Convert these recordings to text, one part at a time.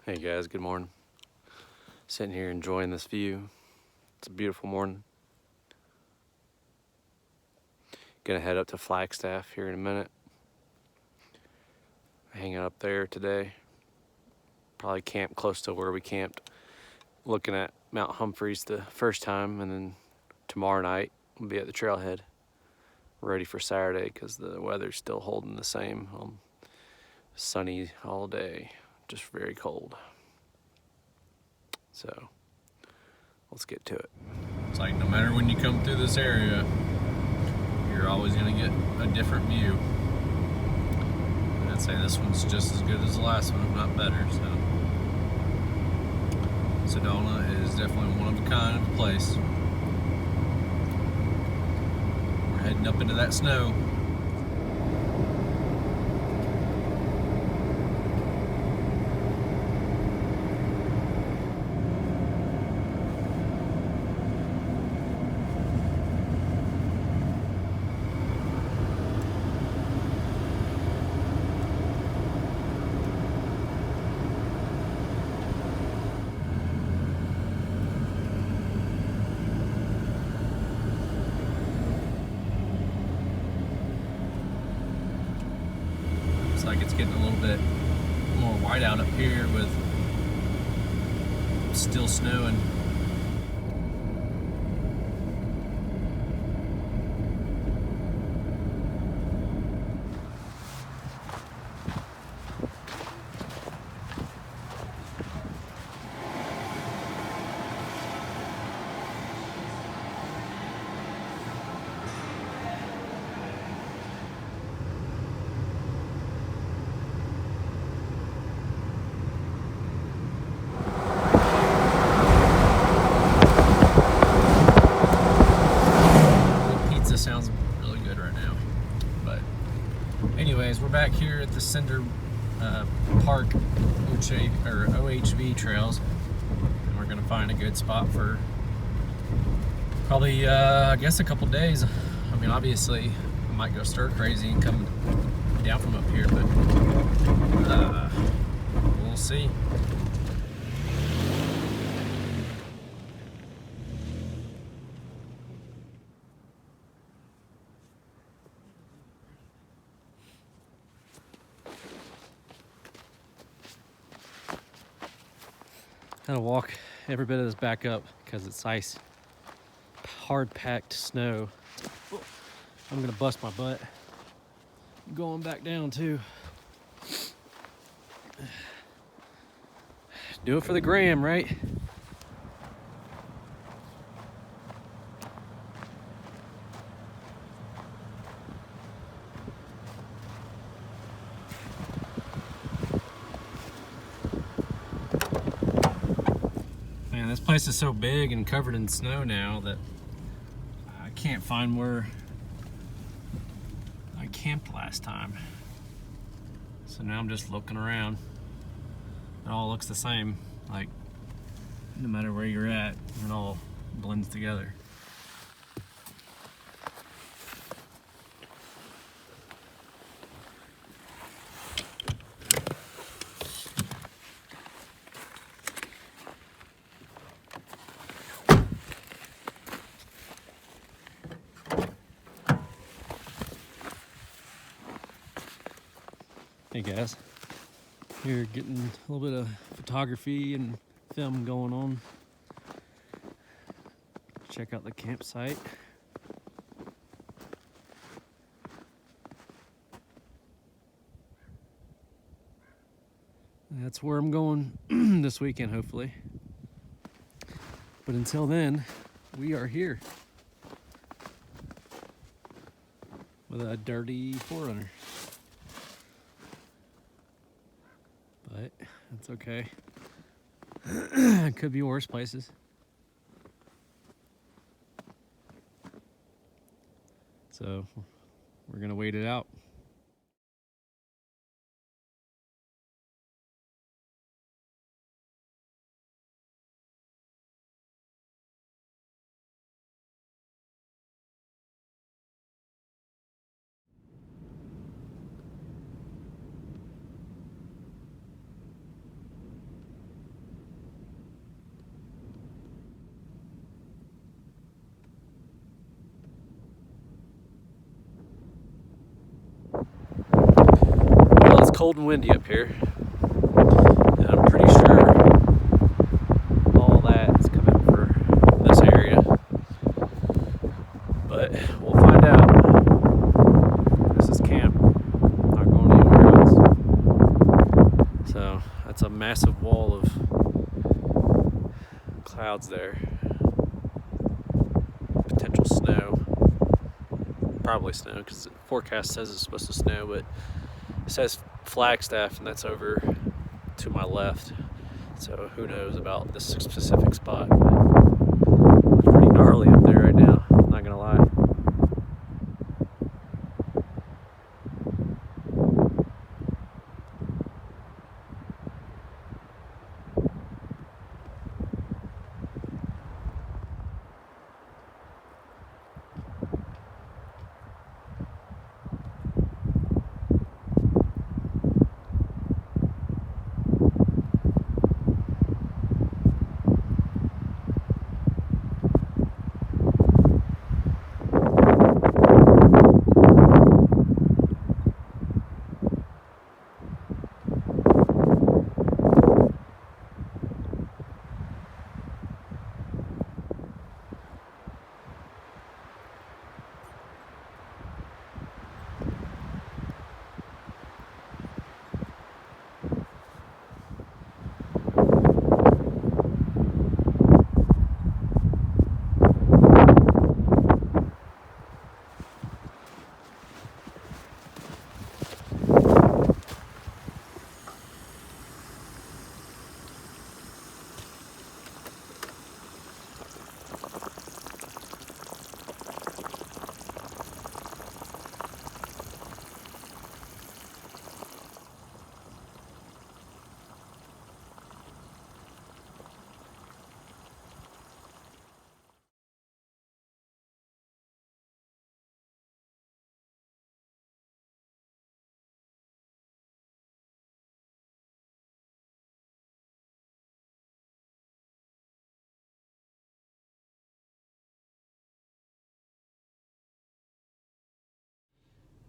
Hey guys, good morning. Sitting here enjoying this view. It's a beautiful morning. Gonna head up to Flagstaff here in a minute. Hanging up there today. Probably camp close to where we camped. Looking at Mount Humphreys the first time, and then tomorrow night we'll be at the trailhead. Ready for Saturday because the weather's still holding the same. Sunny all day, just very cold. So let's get to it. It's like no matter when you come through this area, you're always going to get a different view. And I'd say this one's just as good as the last one, if not better. So Sedona is definitely one of a kind of a place. We're heading up into that snow. Looks like it's getting a little bit more white out up here with still snowing. Sounds really good right now. But anyways, we're back here at the Cinder Park OHV trails, and we're gonna find a good spot for probably I guess a couple days. I mean, obviously I might go stir crazy and come down from up here, but we'll see. Gotta walk every bit of this back up because it's ice, hard packed snow. Oh, I'm gonna bust my butt going back down too. Do it for the gram, right? Man, this place is so big and covered in snow now that I can't find where I camped last time. So now I'm just looking around. It all looks the same, like no matter where you're at, it all blends together. Hey guys, here getting a little bit of photography and film going on. Check out the campsite. That's where I'm going this weekend, hopefully. But until then, we are here with a dirty 4Runner. But that's okay. It could be worse places. So we're gonna wait it out. cold and windy up here. And I'm pretty sure all that is coming for this area. But we'll find out. This is camp, not going anywhere else. So that's a massive wall of clouds there. Potential snow. Probably snow because the forecast says it's supposed to snow, but it says Flagstaff and that's over to my left. So who knows about this specific spot. But it's pretty gnarly up there right now, not gonna lie.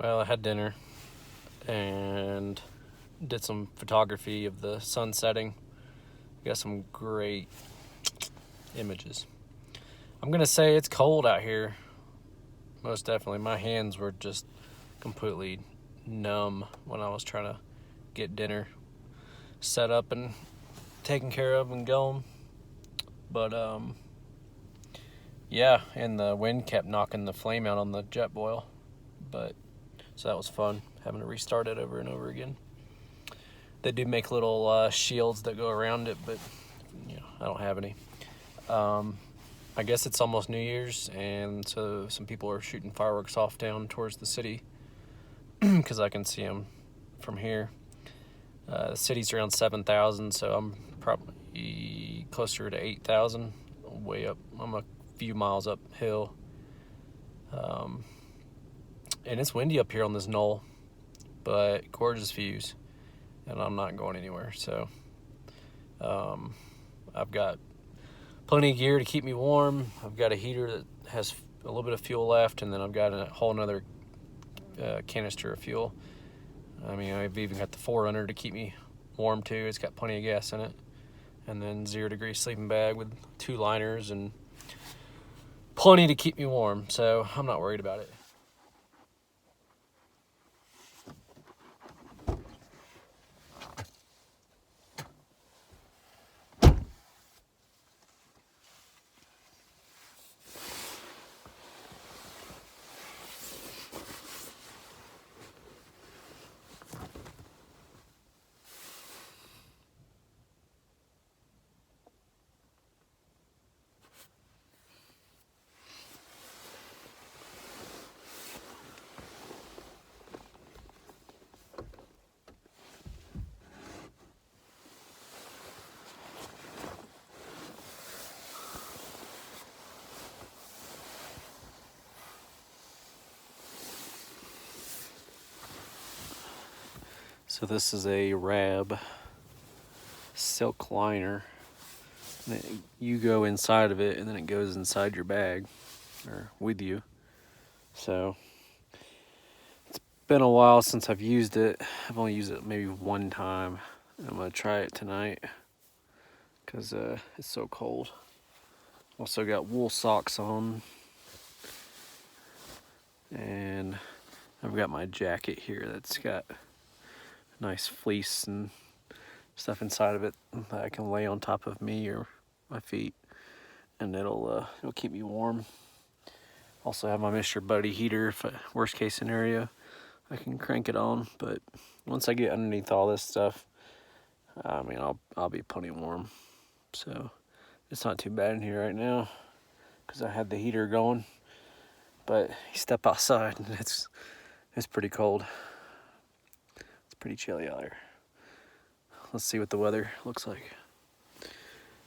Well, I had dinner and did some photography of the sun setting. Got some great images. I'm gonna say it's cold out here. Most definitely. My hands were just completely numb when I was trying to get dinner set up and taken care of and going. But yeah, and the wind kept knocking the flame out on the jet boil. But so that was fun, having to restart it over and over again. They do make little shields that go around it, but you know, I don't have any. I guess it's almost New Year's, and so some people are shooting fireworks off down towards the city because I can see them from here. The city's around 7,000, so I'm probably closer to 8,000, way up. I'm a few miles uphill. And it's windy up here on this knoll, but gorgeous views, and I'm not going anywhere. So I've got plenty of gear to keep me warm. I've got a heater that has a little bit of fuel left, and then I've got a whole nother canister of fuel. I mean, I've even got the 4Runner to keep me warm too. It's got plenty of gas in it. And then 0 degree sleeping bag with 2 liners and plenty to keep me warm. So I'm not worried about it. So this is a Rab silk liner. You go inside of it and then it goes inside your bag or with you. So it's been a while since I've used it. I've only used it maybe one time. I'm gonna try it tonight because it's so cold. Also got wool socks on, and I've got my jacket here that's got nice fleece and stuff inside of it that I can lay on top of me or my feet, and it'll keep me warm. Also have my Mr. Buddy heater if worst case scenario I can crank it on, but once I get underneath all this stuff, I mean I'll be plenty warm. So it's not too bad in here right now because I had the heater going, but you step outside and it's pretty cold. It's pretty chilly out there. Let's see what the weather looks like. It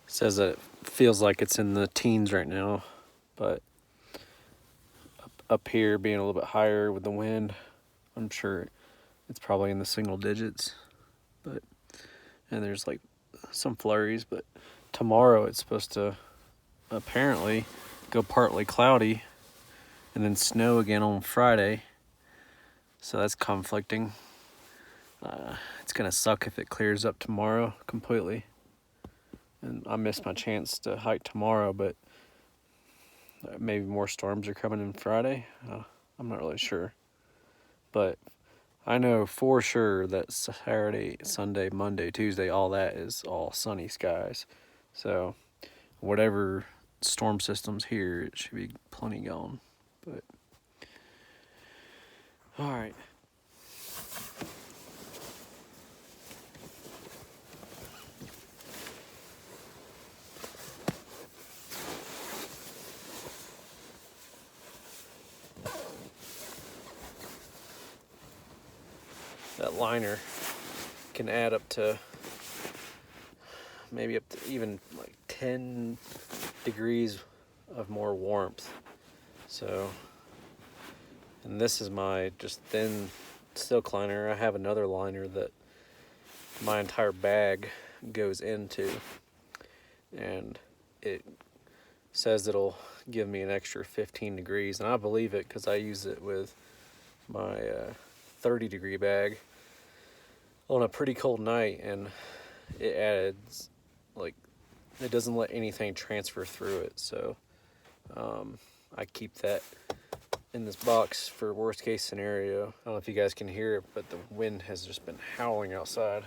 says that it feels like it's in the teens right now, but up here being a little bit higher with the wind, I'm sure it's probably in the single digits. And there's like some flurries, but tomorrow it's supposed to apparently go partly cloudy and then snow again on Friday. So that's conflicting. It's gonna suck if it clears up tomorrow completely. And I missed my chance to hike tomorrow, but maybe more storms are coming in Friday. I'm not really sure. But I know for sure that Saturday, Sunday, Monday, Tuesday, all that is all sunny skies. So whatever storm system's here, it should be plenty gone. But all right. That liner can add up to maybe up to even like 10 degrees of more warmth. So, and this is my just thin silk liner. I have another liner that my entire bag goes into, and it says it'll give me an extra 15 degrees, and I believe it because I use it with my 30-degree bag on a pretty cold night, and it adds, like, it doesn't let anything transfer through it. So I keep that in this box for worst case scenario. I don't know if you guys can hear it, but the wind has just been howling outside.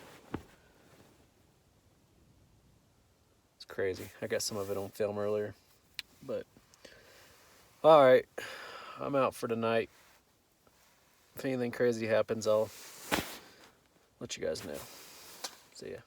It's crazy. I got some of it on film earlier, but all right, I'm out for tonight. If anything crazy happens, I'll let you guys know. See ya.